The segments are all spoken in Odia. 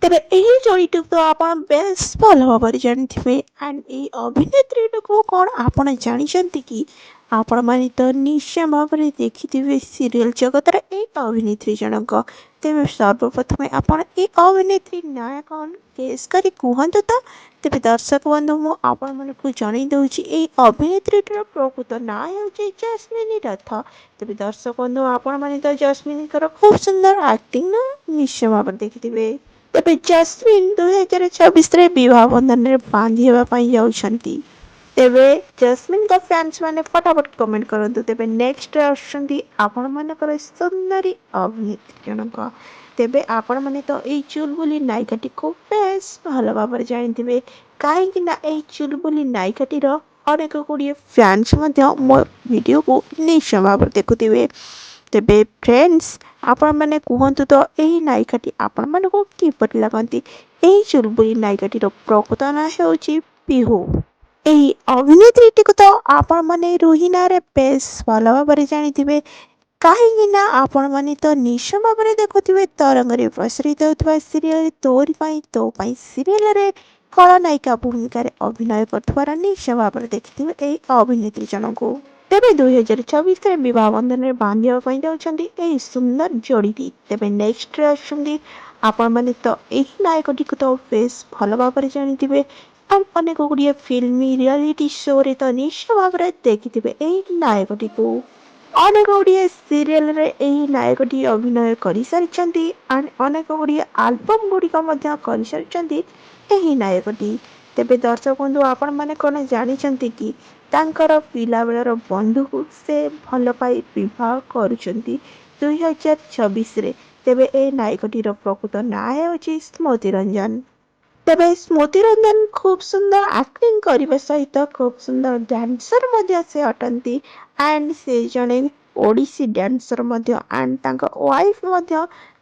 ତେବେ ଏହି ଯୋଡ଼ିଟିକୁ ତ ଆପଣ ବେଶ ଭଲ ଭାବରେ ଜାଣିଥିବେ ଆଣ୍ଡ ଏଇ ଅଭିନେତ୍ରୀଟିକୁ କ'ଣ ଆପଣ ଜାଣିଛନ୍ତି କି? ଆପଣମାନେ ତ ନିଶ୍ଚୟ ଭାବରେ ଦେଖିଥିବେ ସିରିଏଲ ଜଗତର ଏଇ ଅଭିନେତ୍ରୀ ଜଣକ। ତେବେ ସର୍ବପ୍ରଥମେ ଆପଣ ଏ ଅଭିନେତ୍ରୀ ନାଁ କ'ଣ ଗେସ୍ କରି କୁହନ୍ତୁ ତ? ତେବେ ଦର୍ଶକ ବନ୍ଧୁ ମୁଁ ଆପଣମାନଙ୍କୁ ଜଣାଇ ଦେଉଛି ଏଇ ଅଭିନେତ୍ରୀଟିର ପ୍ରକୃତ ନାଁ ହେଉଛି ଜସ୍ମିନୀ ରଥ। ତେବେ ଦର୍ଶକ ବନ୍ଧୁ ଆପଣମାନେ ତ ଜସ୍ମିନୀଙ୍କର ଖୁବ୍ ସୁନ୍ଦର ଆକ୍ଟିଂ ନା ନିଶ୍ଚୟ ଭାବରେ ଦେଖିଥିବେ। ତେବେ ଜସ୍ମିନ୍ 2026ରେ ବିବାହ ବନ୍ଧନରେ ବାନ୍ଧି ହେବା ପାଇଁ ଯାଉଛନ୍ତି। ତେବେ ଜସ୍ମିନଙ୍କ ଫ୍ୟାନ୍ସ ମାନେ ଫଟାଫଟ କମେଣ୍ଟ କରନ୍ତୁ। ତେବେ ନେକ୍ସଟ ଆସୁଛନ୍ତି ଆପଣମାନଙ୍କର ସୁନ୍ଦରୀ ଅଭିନେତ୍ରୀ ଜଣକ। ତେବେ ଆପଣମାନେ ତ ଏଇ ଚୁଲବୁଲି ନାୟିକାଟିକୁ ବେଶ ଭଲ ଭାବରେ ଜାଣିଥିବେ, କାହିଁକି ନା ଏଇ ଚୁଲବୁଲି ନାୟିକାଟିର ଅନେକ ଗୁଡ଼ିଏ ଫ୍ୟାନ୍ସ ମଧ୍ୟ ମୋ ଭିଡ଼ିଓକୁ ନିଶ୍ଚୟ ଭାବରେ ଦେଖୁଥିବେ। ତେବେ ଫ୍ରେଣ୍ଡସ୍, ଆପଣମାନେ କୁହନ୍ତୁ ତ ଏହି ନାୟିକାଟି ଆପଣମାନଙ୍କୁ କିପରି ଲାଗନ୍ତି? ଏହି ଚୁଲବୁଲି ନାୟିକାଟିର ପ୍ରକୃତ ନାଁ ହେଉଛି ପିହୁ। ଏହି ଅଭିନେତ୍ରୀଟିକୁ ତ ଆପଣମାନେ ରୁହି ନାଁରେ ବେଶ ଭଲ ଭାବରେ ଜାଣିଥିବେ, କାହିଁକି ନା ଆପଣମାନେ ତ ନିଶ୍ଚୟ ଭାବରେ ଦେଖୁଥିବେ ତରଙ୍ଗରେ ପ୍ରସାରିତ ହେଉଥିବା ସିରିଏଲ ତୋରି ପାଇଁ ତୋ ପାଇଁ ସିରିଏଲରେ ଖଳନାୟିକା ଭୂମିକାରେ ଅଭିନୟ କରୁଥିବାର ନିଶ୍ଚୟ ଭାବରେ ଦେଖିଥିବେ ଏହି ଅଭିନେତ୍ରୀ ଜଣଙ୍କୁ। ତେବେ 2026ରେ ବିବାହ ବନ୍ଧନରେ ବାନ୍ଧିବା ପାଇଁ ଯାଉଛନ୍ତି ଏହି ସୁନ୍ଦର ଯୋଡ଼ିଟି। ତେବେ ନେକ୍ସଟରେ ଆସୁଛନ୍ତି ଆପଣମାନେ ତ ଏହି ନାୟକଟିକୁ ତ ବେଶ ଭଲ ଭାବରେ ଜାଣିଥିବେ ଆଉ ଅନେକ ଗୁଡ଼ିଏ ଫିଲ୍ମ ରିଆଲିଟି ଶୋରେ ତ ନିଶ୍ଚୟ ଭାବରେ ଦେଖିଥିବେ ଏହି ନାୟକଟିକୁ। ଅନେକ ଗୁଡ଼ିଏ ସିରିଏଲରେ ଏହି ନାୟକଟି ଅଭିନୟ କରିସାରିଛନ୍ତି ଆଣ୍ଡ ଅନେକ ଗୁଡ଼ିଏ ଆଲବମ୍ ଗୁଡ଼ିକ ମଧ୍ୟ କରିସାରିଛନ୍ତି ଏହି ନାୟକଟି। ତେବେ ଦର୍ଶକ ବନ୍ଧୁ ଆପଣମାନେ କ'ଣ ଜାଣିଛନ୍ତି କି ତାଙ୍କର ପିଲାବେଳର ବନ୍ଧୁକୁ ସେ ଭଲ ପାଇ ବିବାହ କରୁଛନ୍ତି 2026ରେ। ତେବେ ଏ ନାୟକଟିର ପ୍ରକୃତ ନାଁ ହେଉଛି ସ୍ମୃତି ରଞ୍ଜନ। ତେବେ ସ୍ମୃତି ରଞ୍ଜନ ଖୁବ୍ ସୁନ୍ଦର ଆକ୍ଟିଂ କରିବା ସହିତ ଖୁବ୍ ସୁନ୍ଦର ଡ୍ୟାନ୍ସର ମଧ୍ୟ ସେ ଅଟନ୍ତି ଆଣ୍ଡ ସେ ଜଣେ ଓଡ଼ିଶୀ ଡ୍ୟାନ୍ସର ମଧ୍ୟ ଆଣ୍ଡ ତାଙ୍କ ୱାଇଫ୍ ମଧ୍ୟ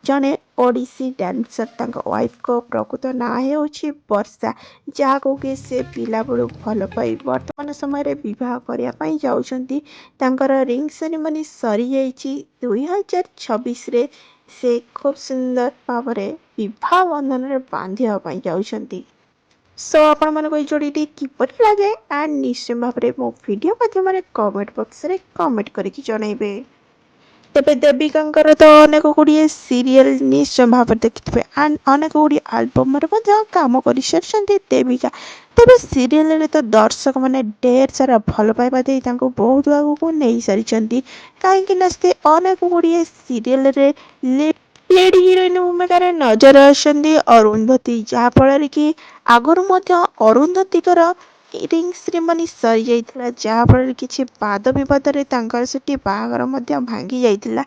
ଜଣେ ଓଡ଼ିଶୀ ଡ୍ୟାନ୍ସର। ତାଙ୍କ ୱାଇଫ୍ଙ୍କ ପ୍ରକୃତ ନାଁ ହେଉଛି ବର୍ଷା, ଯାହାକୁ କି ସେ ପିଲାବେଳୁ ଭଲ ପାଇ ବର୍ତ୍ତମାନ ସମୟରେ ବିବାହ କରିବା ପାଇଁ ଯାଉଛନ୍ତି। ତାଙ୍କର ରିଙ୍ଗ ସେରିମନି ସରିଯାଇଛି 2026ରେ। ସେ ଖୁବ୍ ସୁନ୍ଦର ଭାବରେ ବିବାହ ବନ୍ଧନରେ ବାନ୍ଧିବା ପାଇଁ ଯାଉଛନ୍ତି। ସୋ ଆପଣମାନଙ୍କୁ ଏଇ ଯୋଡ଼ିଟି କିପରି ଲାଗେ ଆଣ୍ଡ ନିଶ୍ଚୟ ଭାବରେ ମୋ ଭିଡ଼ିଓ ମାଧ୍ୟମରେ କମେଣ୍ଟ ବକ୍ସରେ କମେଣ୍ଟ କରିକି ଜଣାଇବେ। ତେବେ ଦେବିକାଙ୍କର ତ ଅନେକ ଗୁଡ଼ିଏ ସିରିଏଲ ନିଶ୍ଚୟ ଭାବରେ ଦେଖିଥିବେ ଆଣ୍ଡ ଅନେକ ଗୁଡ଼ିଏ ଆଲବମରେ ମଧ୍ୟ କାମ କରିସାରିଛନ୍ତି ଦେବିକା। ତେବେ ସିରିଏଲରେ ତ ଦର୍ଶକମାନେ ଢେର ସାରା ଭଲ ପାଇବା ଦେଇ ତାଙ୍କୁ ବହୁତ ଆଗକୁ ନେଇସାରିଛନ୍ତି, କାହିଁକି ନା ସେ ଅନେକ ଗୁଡ଼ିଏ ସିରିଏଲରେ ଲିଡ୍ ହିରୋଇନ ଭୂମିକାରେ ନଜର ଆସନ୍ତି ଅରୁନ୍ଧତୀ, ଯାହାଫଳରେ କି ଆଗରୁ ମଧ୍ୟ ଅରୁନ୍ଧତୀଙ୍କର ରିଙ୍ଗ ସେରିମନି ସରିଯାଇଥିଲା, ଯାହାଫଳରେ କିଛି ବାଦ ବିବାଦରେ ତାଙ୍କର ସେଠି ବାହାଘର ମଧ୍ୟ ଭାଙ୍ଗି ଯାଇଥିଲା।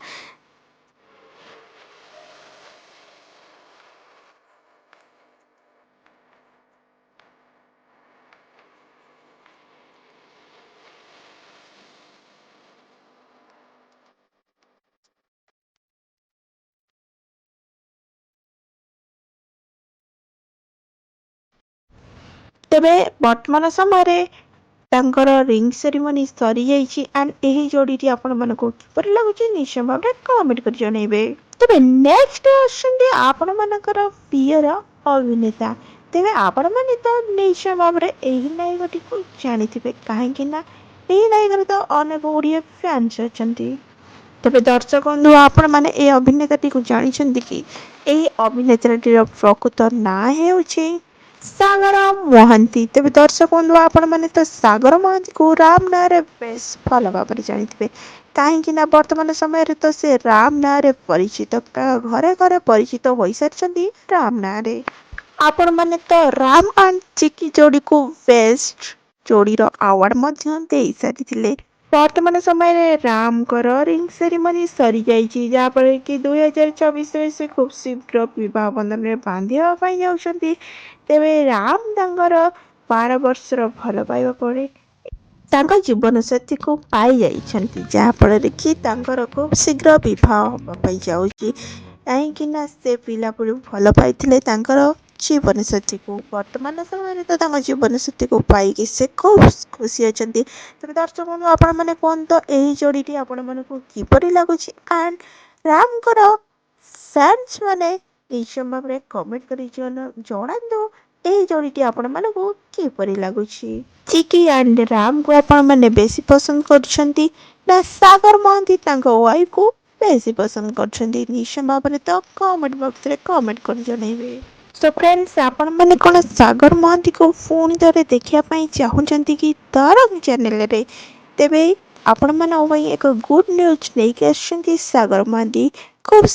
ତେବେ ବର୍ତ୍ତମାନ ସମୟରେ ତାଙ୍କର ରିଙ୍ଗ ସେରିମନି ସରିଯାଇଛି ଆଣ୍ଡ ଏହି ଯୋଡ଼ିଟି ଆପଣମାନଙ୍କୁ କିପରି ଲାଗୁଛି ନିଶ୍ଚୟ ଭାବରେ କମେଣ୍ଟ କରି ଜଣାଇବେ। ତେବେ ନେକ୍ସଟ ଆସୁଛନ୍ତି ଆପଣମାନଙ୍କର ପ୍ରିୟର ଅଭିନେତା। ତେବେ ଆପଣମାନେ ତ ନିଶ୍ଚୟ ଭାବରେ ଏହି ନାୟକଟିକୁ ଜାଣିଥିବେ, କାହିଁକି ନା ଏହି ନାୟକର ତ ଅନେକ ଗୁଡ଼ିଏ ଫ୍ୟାନ୍ସ ଅଛନ୍ତି। ତେବେ ଦର୍ଶକ ବନ୍ଧୁ ଆପଣମାନେ ଏହି ଅଭିନେତାଟିକୁ ଜାଣିଛନ୍ତି କି? ଏହି ଅଭିନେତାଟିର ପ୍ରକୃତ ନାଁ ହେଉଛି ସାଗର ମହାନ୍ତି। ତେବେ ଦର୍ଶକ ବନ୍ଧୁ ଆପଣମାନେ ତ ସାଗର ମହାନ୍ତିକୁ ରାମ ନାଁରେ ବେଶ ଭଲ ଭାବରେ ଜାଣିଥିବେ, କାହିଁକି ନା ବର୍ତ୍ତମାନ ସମୟରେ ତ ସେ ରାମ ନାଁରେ ପରିଚିତ, ଘରେ ଘରେ ପରିଚିତ ହୋଇସାରିଛନ୍ତି ରାମ ନାଁରେ। ଆପଣମାନେ ତ Ram and Chiki ଯୋଡ଼ିକୁ best ଯୋଡ଼ିର award ମଧ୍ୟ ଦେଇସାରିଥିଲେ। ବର୍ତ୍ତମାନ ସମୟରେ ରାମଙ୍କର ରିଙ୍ଗ ସେରିମନି ସରିଯାଇଛି, ଯାହାଫଳରେ କି 2026ରେ ସେ ଖୁବ୍ ଶୀଘ୍ର ବିବାହ ବନ୍ଧନରେ ବାନ୍ଧି ହେବା ପାଇଁ ଯାଉଛନ୍ତି। ତେବେ ରାମ ତାଙ୍କର 12 ବର୍ଷର ଭଲ ପାଇବା ପରେ ତାଙ୍କ ଜୀବନସାଥୀକୁ ପାଇଯାଇଛନ୍ତି, ଯାହାଫଳରେ କି ତାଙ୍କର ଖୁବ୍ ଶୀଘ୍ର ବିବାହ ହେବା ପାଇଁ ଯାଉଛି, କାହିଁକି ନା ସେ ପିଲାବେଳୁ ଭଲ ପାଇଥିଲେ ତାଙ୍କର ଜୀବନସାଥୀକୁ। ବର୍ତ୍ତମାନ ସମୟରେ ତ ତାଙ୍କ ଜୀବନସାଥୀକୁ ପାଇକି ସେ ଖୁବ୍ ଖୁସି ଅଛନ୍ତି। ତେବେ ଦର୍ଶକ ବନ୍ଧୁ ଆପଣମାନେ କୁହନ୍ତୁ ଏହି ଯୋଡ଼ିଟି ଆପଣମାନଙ୍କୁ କିପରି ଲାଗୁଛି ଆଣ୍ଡ ରାମଙ୍କର ଫ୍ୟାନ୍ସ ମାନେ ନିଶ୍ଚୟ ଭାବରେ କମେଣ୍ଟ କରି ଜଣାନ୍ତୁ ଏହି ଯୋଡ଼ିଟି ଆପଣମାନଙ୍କୁ କିପରି ଲାଗୁଛି। ଚିକି ଆଣ୍ଡ ରାମକୁ ଆପଣମାନେ ବେଶୀ ପସନ୍ଦ କରୁଛନ୍ତି ନା ସାଗର ମହାନ୍ତି ତାଙ୍କ ୱାଇଫକୁ ବେଶୀ ପସନ୍ଦ କରୁଛନ୍ତି? ନିଶ୍ଚୟ ଭାବରେ ତ କମେଣ୍ଟ ବକ୍ସରେ କମେଣ୍ଟ କରି ଜଣାଇବେ। ସୋ ଫ୍ରେଣ୍ଡସ୍, ଆପଣମାନେ କ'ଣ ସାଗର ମହାନ୍ତିକୁ ପୁଣି ଥରେ ଦେଖିବା ପାଇଁ ଚାହୁଁଛନ୍ତି କି ତରଙ୍ଗ ଚ୍ୟାନେଲରେ? ତେବେ ଆପଣମାନଙ୍କ ପାଇଁ ଏକ ଗୁଡ୍ ନ୍ୟୁଜ୍ ନେଇକି ଆସିଛନ୍ତି ସାଗର ମହାନ୍ତି। ଖୁବ୍